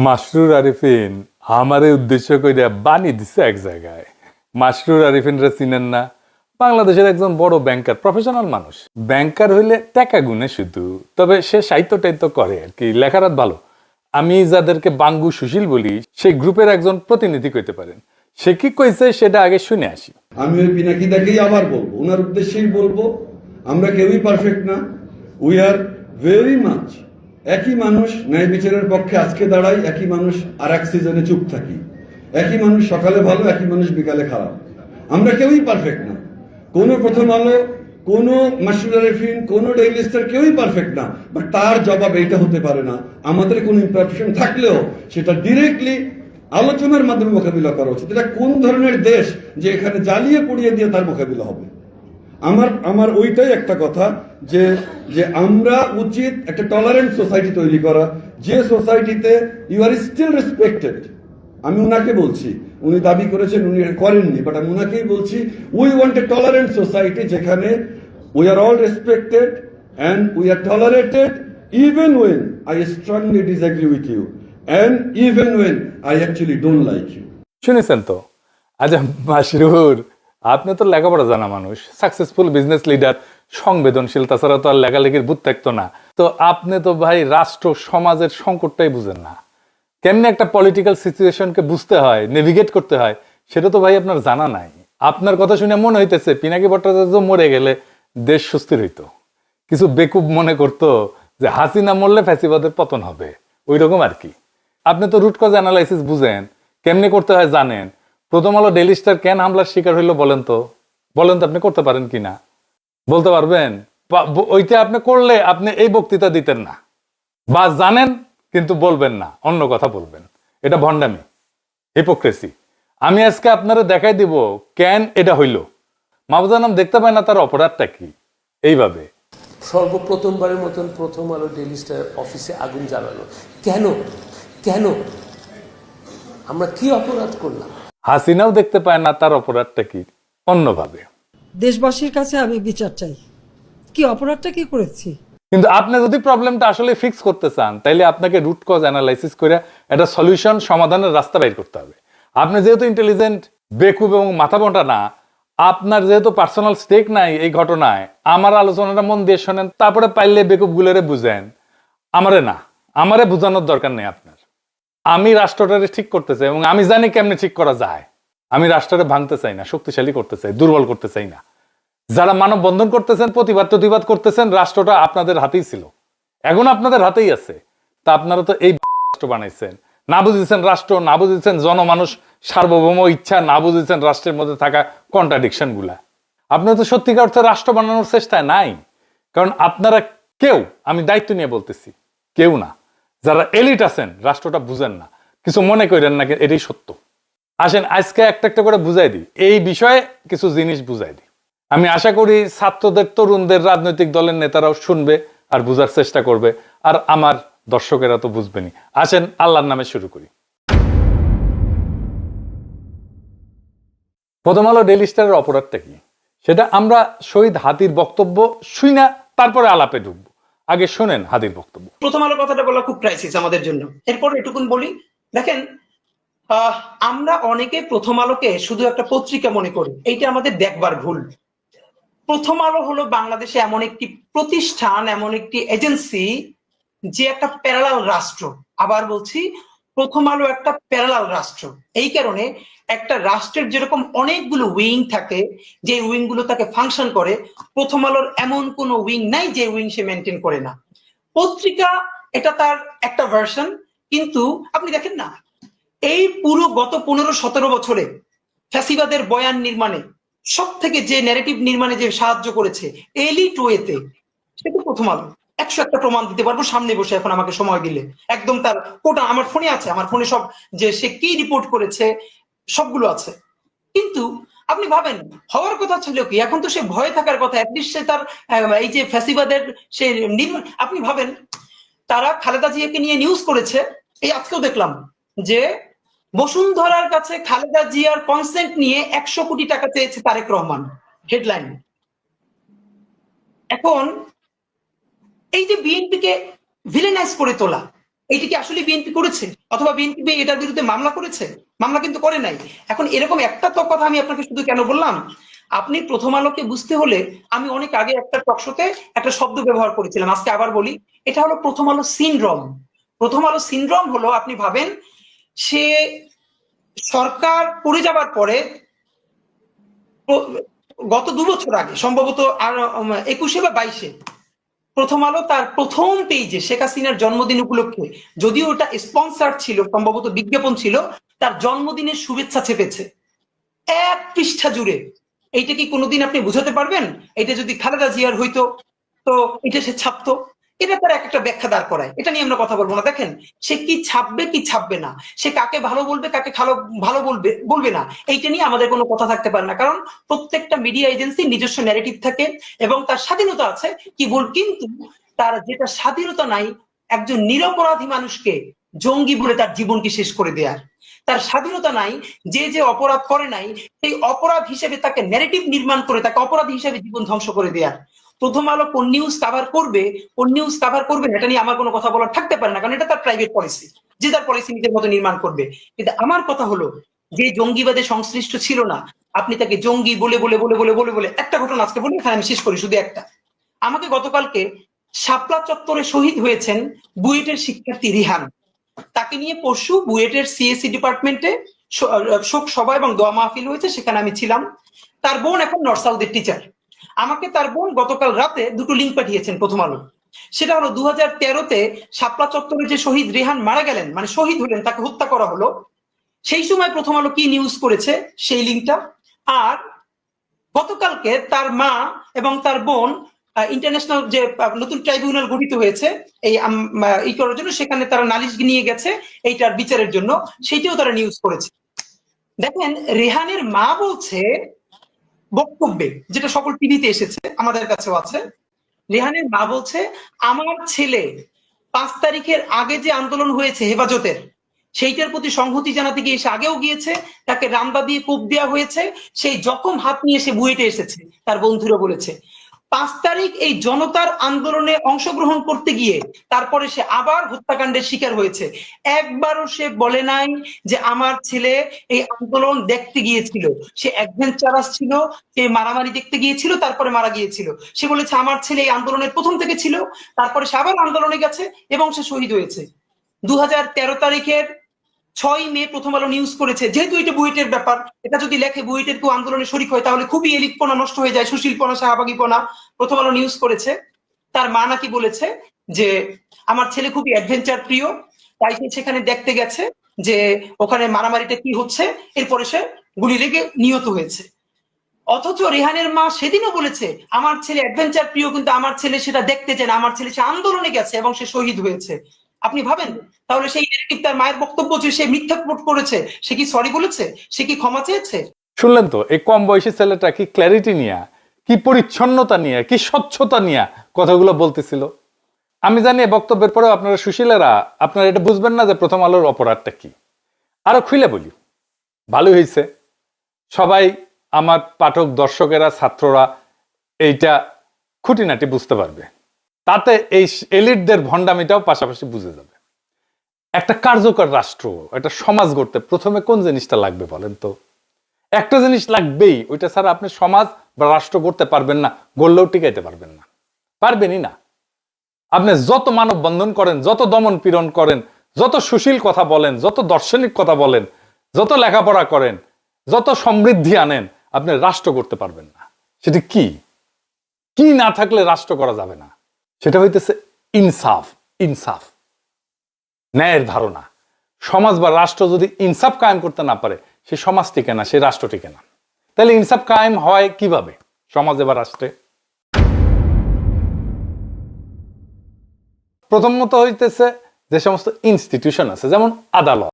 মাসরুর আরিফিন আমারে উদ্দেশ্য কইরা বানি দিছে এক জায়গায়। মাসরুর আরিফিনরা চিনেন না? বাংলাদেশের একজন বড় ব্যাংকার, প্রফেশনাল মানুষ। ব্যাংকার হইলে টাকা গুনে শুধু, তবে সে সাহিত্য টাইত্য করে আর কি, লেখারাত ভালো। আমি যাদেরকে বাঙ্গু সুশীল বলি, সেই গ্রুপের একজন প্রতিনিধি কইতে পারেন। সে কি কইছে সেটা আগে শুনে আসি। আমি ওই পিনাকিদাকেই আবার বলবো, ওনার উদ্দেশ্যেই বলবো, আমরা কেউই পারফেক্ট না। উই আর ভেরি মাচ একই মানুষ, ন্যায় বিচারের পক্ষে আজকে দাঁড়াই, একই মানুষ আর এক সিজনে চুপ থাকি, একই মানুষ সকালে ভালো, একই মানুষ বিকালে খারাপ। আমরা কেউই পারফেক্ট না। কোনো প্রথম আলো, কোনো মাসরুর আরিফিন, কোনো ডেইলি স্টার কেউই পারফেক্ট না। বাট তার জবাব এইটা হতে পারে না, আমাদের কোনো ইমপারফেকশন থাকলেও সেটা ডিরেক্টলি আলোচনার মাধ্যমে মোকাবিলা করা উচিত। এটা কোন ধরনের দেশ যে এখানে জ্বালিয়ে পুড়িয়ে দিয়ে তার মোকাবিলা হবে? আমার ওইটাই একটা কথা, যে যে আমরা উচিত একটা টলারেন্ট সোসাইটি তৈরি করা, যে সোসাইটিতে ইউ আর স্টিল রেসপেক্টেড। আমি উনাকে বলছি, উনি দাবি করেছেন, উনি করেননি, বাট আমি উনাকেই বলছি, we want a tolerant society যেখানে we are all respected and we are tolerated even when I strongly disagree with you and even when I actually don't like you. শুনেছেন তো? আচ্ছা মাসরুর, আপনি তো লেখাপড়া জানা মানুষ, সাকসেসফুল বিজনেস লিডার, সংবেদনশীল, তাছাড়া তো আর লেখালেখির ভূত থাকতো না। তো আপনি তো ভাই রাষ্ট্র সমাজের সংকটটাই বুঝেন না। কেমনি একটা পলিটিক্যাল সিচুয়েশনকে বুঝতে হয়, নেভিগেট করতে হয়, সেটা তো ভাই আপনার জানা নাই। আপনার কথা শুনে মনে হইতেছে পিনাকি ভট্টাচার্য মরে গেলে দেশ সুস্থির হইতো। কিছু বেকুব মনে করতো যে হাসিনা মরলে ফ্যাসিবাদের পতন হবে, ওই রকম আর কি। আপনি তো রুট কজ অ্যানালাইসিস বুঝেন, কেমনে করতে হয় জানেন। প্রথম আলো ডেইলি স্টার কেন হামলার শিকার হইলো বলেন তো? আপনি করতে পারেন কিনা বলতে পারবেন? ওইটা আপনি করলে আপনি এই বক্তৃতা দিতেন না, বা জানেন কিন্তু বলবেন না, অন্য কথা বলবেন। এটা ভণ্ডামি, হিপোক্রেসি। আমি আজকে আপনারা দেখাই দিব কেন এটা হইল। মাহবুজানাম দেখতে পায় না তার অপরাধটা কি। এইভাবে সর্বপ্রথমবারের মতন প্রথম আলো ডেইলি স্টার অফিসে আগুন জ্বালালো কেন? কেন? আমরা কি অপরাধ করলাম? হাসিনাও দেখতে পায় না তার অপরাধটা কি, অন্যভাবে। দেশবাসীর কাছে আমি বিচার চাই, কি অপরাধটা কি করেছি। কিন্তু আপনি যদি প্রবলেমটা আসলে ফিক্স করতে চান, তাইলে আপনাকে রুট কজ অ্যানালাইসিস করে একটা সলিউশন, সমাধানের রাস্তা বের করতে হবে। আপনি যেহেতু ইন্টেলিজেন্ট, বেকুব এবং মাথা মোটা না, আপনার যেহেতু পার্সোনাল স্টেক নাই এই ঘটনায়, আমার আলোচনাটা মন দিয়ে শোনেন, তারপরে পাইলে বেকুব গুলোরে বুঝেন। আমারে বুঝানোর দরকার নেই আপনার। আমি রাষ্ট্রটারে ঠিক করতে চাই এবং আমি জানি কেমনে ঠিক করা যায়। আমি রাষ্ট্রটা ভাঙতে চাই না, শক্তিশালী করতে চাই, দুর্বল করতে চাই না। যারা মানব বন্ধন করতেছেন, প্রতিবাদ করতেছেন, রাষ্ট্রটা আপনাদের হাতেই ছিল, এখন আপনাদের হাতেই আছে। তা আপনারা তো এই রাষ্ট্র বানাইছেন, না বুঝেছেন রাষ্ট্র, না বুঝেছেন জনমানুষ সার্বভৌম ইচ্ছা, না বুঝেছেন রাষ্ট্রের মধ্যে থাকা কন্ট্রাডিকশন গুলা। আপনারা তো সত্যিকার অর্থে রাষ্ট্র বানানোর চেষ্টায় নাই, কারণ আপনারা কেউ, আমি দায়িত্ব নিয়ে বলতেছি, কেউ না, যারা এলিট আছেন রাষ্ট্রটা বুঝেন না। কিছু মনে করেন না, এটাই সত্য। আসেন আজকে একটা একটা করে বুঝাই দিই, এই বিষয়ে কিছু জিনিস বুঝাই দিই। আমি আশা করি ছাত্রদের, তরুণদের, রাজনৈতিক দলের নেতারাও শুনবে আর বুঝার চেষ্টা করবে, আর আমার দর্শকেরা তো বুঝবেনি। আসেন আল্লাহর নামে শুরু করি। প্রথম আলো ডেইলি স্টারের অপরাধটা কি সেটা আমরা শহীদ হাদির বক্তব্য শুই না, তারপরে আলাপে ঢুকবো। আগে শোনেন হাদির বক্তব্য। প্রথম আলো কথাটা বলা খুব ক্রাইসিস আমাদের জন্য। এরপর এটুকুন বলি, দেখেন, আমরা অনেকে প্রথম আলোকে শুধু একটা পত্রিকা মনে করি, এইটা আমাদের দেখবার ভুল। প্রথম আলো হলো বাংলাদেশে এমন একটি প্রতিষ্ঠান, এমন একটি এজেন্সি, যে একটা প্যারালাল রাষ্ট্র। আবার বলছি, প্রথম আলো একটা প্যারালাল রাষ্ট্র। এই কারণে একটা রাষ্ট্রের যেরকম অনেকগুলো উইং থাকে, যে উইং গুলো তাকে ফাংশন করে, প্রথম আলোর এমন কোনো উইং নাই যে উইং সে মেনটেন করে না। পত্রিকা এটা তার একটা ভার্সন, কিন্তু আপনি দেখেন না, এই পুরো গত 15-17 বছরে ফ্যাসিবাদের বয়ান নির্মাণে সব থেকে যে ন্যারেটিভ নির্মাণে যে সাহায্য করেছে এলিট ওয়েতে, সেটা প্রথম আলো। 101টা প্রমাণ দিতে পারবো সামনে বসে, এখন আমাকে সময় দিলে একদম তার কোটা আমার ফোনে আছে, আমার ফোনে সব, যে সে কি রিপোর্ট করেছে সবগুলো আছে। কিন্তু আপনি ভাবেন, হওয়ার কথা ছিল কি, এখন তো সে ভয়ে থাকার কথা, অ্যাটলিস্ট সে তার এই যে ফ্যাসিবাদের সে আপনি ভাবেন, তারা খালেদা জিয়াকে নিয়ে নিউজ করেছে, এই আজকেও দেখলাম যে বসুন্ধরার কাছে খালেদা জিয়ার কনসেন্ট নিয়ে 100 কোটি টাকা চেয়েছে তারেক রহমান, হেডলাইন। এখন এই যে বিএনপিকে ভিলেনাইজ করে তোলা, এইটা কি আসলে বিএনপি করেছে, অথবা বিএনপি এটার বিরুদ্ধে মামলা করেছে? মামলা কিন্তু করে নাই। এখন এরকম একটা তো কথা আমি আপনাকে শুধু কেন বললাম, আপনি প্রথম আলোকে বুঝতে হলে, আমি অনেক আগে একটা টকশোতে একটা শব্দ ব্যবহার করেছিলাম, আজকে আবার বলি, এটা হলো প্রথম আলো সিনড্রোম। প্রথম আলো সিনড্রোম হলো, আপনি ভাবেন, সে সরকার পড়ে যাবার পরে গত 2 বছর আগে সম্ভবত, আর 21-এ বা 22-এ, প্রথম আলো তার প্রথম পেজে শেখ হাসিনার জন্মদিন উপলক্ষে, যদিও ওটা স্পন্সার ছিল, সম্ভবত বিজ্ঞাপন ছিল, তার জন্মদিনের শুভেচ্ছা চেপেছে 1 পৃষ্ঠা জুড়ে। এইটা কি কোনোদিন আপনি বুঝাতে পারবেন? এটা যদি খালেদা জিয়ার হইতো, তো এটা সে ছাপতো। এটা তার একটা ব্যাখ্যা দাঁড় করায়, এটা নিয়ে আমরা কথা বলবো না। দেখেন, সে কি ছাপবে কি ছাপবে না, সে কাকে ভালো বলবে কাকে ভালো বলবে বলবে না, এইটা নিয়ে আমাদের কোনো কথা থাকতে পারে না, কারণ প্রত্যেকটা মিডিয়া এজেন্সি নিজস্ব ন্যারেটিভ থাকে এবং তার স্বাধীনতা আছে। কি বল, কিন্তু তার যেটা স্বাধীনতা নাই, একজন নিরপরাধী মানুষকে জঙ্গি বলে তার জীবনকে শেষ করে দেয়ার। তার স্বাধীনতা নাই যে যে অপরাধ করে নাই, সেই অপরাধ হিসেবে তাকে ন্যারেটিভ নির্মাণ করে তাকে অপরাধী হিসেবে জীবন ধ্বংস করে দেয়ার। প্রথম আলো কোন নিউজ কাভার করবে, কোন নিউজ কাভার করবে না, এটা নিয়ে আমার কোনো কথা বলার থাকতে পারে না, কারণ এটা তার প্রাইভেট পলিসি, যে তার পলিসি নিজের মতো নির্মাণ করবে। কিন্তু আমার কথা হলো, যে জঙ্গিবাদে সংশ্লিষ্ট ছিল না, আপনি তাকে জঙ্গি বলে বলে বলে বলে বলে বলে, একটা ঘটনা আজকে বলি, এখানে আমি শেষ করি, শুধু একটা। আমাকে গতকালকে শাপলা চত্বরে শহীদ হয়েছেন বুয়েটের শিক্ষার্থী রিহান, তাকে নিয়ে পরশু বুয়েটের সিএসসি ডিপার্টমেন্টে শোক সভা এবং দোয়া মাহফিল হয়েছে, সেখানে আমি ছিলাম। তার বোন এখন নর্থ সাউথের টিচার। আমাকে তার বোন গতকাল রাতে 2টো লিঙ্ক পাঠিয়েছেন প্রথম আলো। সেটা হলো 2013-তে শাপলা চত্বরে যে শহীদ রেহান মারা গেলেন, মানে শহীদ হলেন, তাকে হত্যা করা হলো, সেই সময় প্রথম আলো কি নিউজ করেছে সেই লিঙ্কটা। আর গতকালকে তার মা এবং তার বোন ইন্টারন্যাশনাল যে নতুন ট্রাইব্যুনাল গঠিত হয়েছে এই করার জন্য, সেখানে তারা নালিশ নিয়ে গেছে এইটার বিচারের জন্য, সেইটাও তারা নিউজ করেছে। দেখেন, রেহানের মা বলছে বক্তব্যে, যেটা সকল টিভিতে এসেছে, আমাদের কাছেও আছে, রেহানের মা বলছে, আমার ছেলে 5 তারিখের আগে যে আন্দোলন হয়েছে হেফাজতের, সেইটার প্রতি সংহতি জানাতে গিয়ে সে আগেও গিয়েছে, তাকে রামদা দিয়ে কোপ দেওয়া হয়েছে, সেই জখম হাত নিয়ে সে বুয়েটে এসেছে, তার বন্ধুরা বলেছে। 5 তারিখ এই জনতার আন্দোলনে অংশগ্রহণ করতে গিয়ে তারপরে সে আবার হত্যাকাণ্ডের শিকার হয়েছে। একবারও সে বলে নাই যে আমার ছেলে এই আন্দোলন দেখতে গিয়েছিল, সে অ্যাডভেঞ্চারাস ছিল, সে মারামারি দেখতে গিয়েছিল, তারপরে মারা গিয়েছিল। সে বলেছে আমার ছেলে এই আন্দোলনের প্রথম থেকে ছিল, তারপরে সে আবার আন্দোলনে গেছে এবং সে শহীদ হয়েছে। 2013 তারিখের 6 মে প্রথম আলো নিউজ করেছে, যেহেতু এটা বুয়েটের ব্যাপার, এটা যদি লেখে বুয়েটের কেউ আন্দোলনে শরিক হয়, তাহলে খুবই এলিটপনা নষ্ট হয়ে যায়, সুশীলপনা শাহবাগীপনা। প্রথম আলো নিউজ করেছে, তার মা নাকি বলেছে যে আমার ছেলে খুবই অ্যাডভেঞ্চার প্রিয়, তাই সে সেখানে দেখতে গেছে যে ওখানে মারামারিটা কি হচ্ছে, এরপরে সে গুলি লেগে নিহত হয়েছে। অথচ রেহানের মা সেদিনও বলেছে আমার ছেলে অ্যাডভেঞ্চার প্রিয়, কিন্তু আমার ছেলে সেটা দেখতে চায় না, আমার ছেলে সে আন্দোলনে গেছে এবং সে শহীদ হয়েছে। আপনি ভাবেন, তাহলে সেই নেগেটিভ তার মায়ের বক্তব্য যে সে মিথ্যা রিপোর্ট করেছে, সে কি সরি বলেছে, সে কি ক্ষমা চেয়েছে? শুনলেন তো, এই কম বয়সী ছেলেটা কি ক্ল্যারিটি নিয়ে, কি পরিচ্ছন্নতা নিয়ে, কি স্বচ্ছতা নিয়ে কথাগুলো বলতেছিল। আমি জানি বক্তব্যের পরেও আপনারা সুশীলেরা আপনারা এটা বুঝবেন না যে প্রথম আলোর অপরাধটা কি। আরো খুলে বলি, ভালোই হয়েছে, সবাই আমার পাঠক দর্শকেরা ছাত্ররা এইটা খুঁটিনাটি বুঝতে পারবে, তাতে এই এলিটদের ভণ্ডামিটাও পাশাপাশি বুঝে যাবে। একটা কার্যকর রাষ্ট্র, একটা সমাজ গড়তে প্রথমে কোন জিনিসটা লাগবে বলেন তো? একটা জিনিস লাগবেই, ওইটা ছাড়া আপনি সমাজ বা রাষ্ট্র গড়তে পারবেন না, গড়লেও টিকাইতে পারবেন না, পারবেনই না। আপনি যত মানব বন্ধন করেন, যত দমন পীড়ন করেন, যত সুশীল কথা বলেন, যত দার্শনিক কথা বলেন, যত লেখাপড়া করেন, যত সমৃদ্ধি আনেন, আপনি রাষ্ট্র করতে পারবেন না। সেটা কি কি না থাকলে রাষ্ট্র করা যাবে না? সেটা হইতেছে ইনসাফ। ইনসাফ, ন্যায়ের ধারণা। সমাজ বা রাষ্ট্র যদি ইনসাফ কায়েম করতে না পারে, সে সমাজ টিকে না, সে রাষ্ট্র টিকে না। তাহলে ইনসাফ কায়েম হয় কিভাবে সমাজে বা রাষ্ট্রে? প্রথমত হইতেছে যে সমস্ত ইনস্টিটিউশন আছে, যেমন আদালত,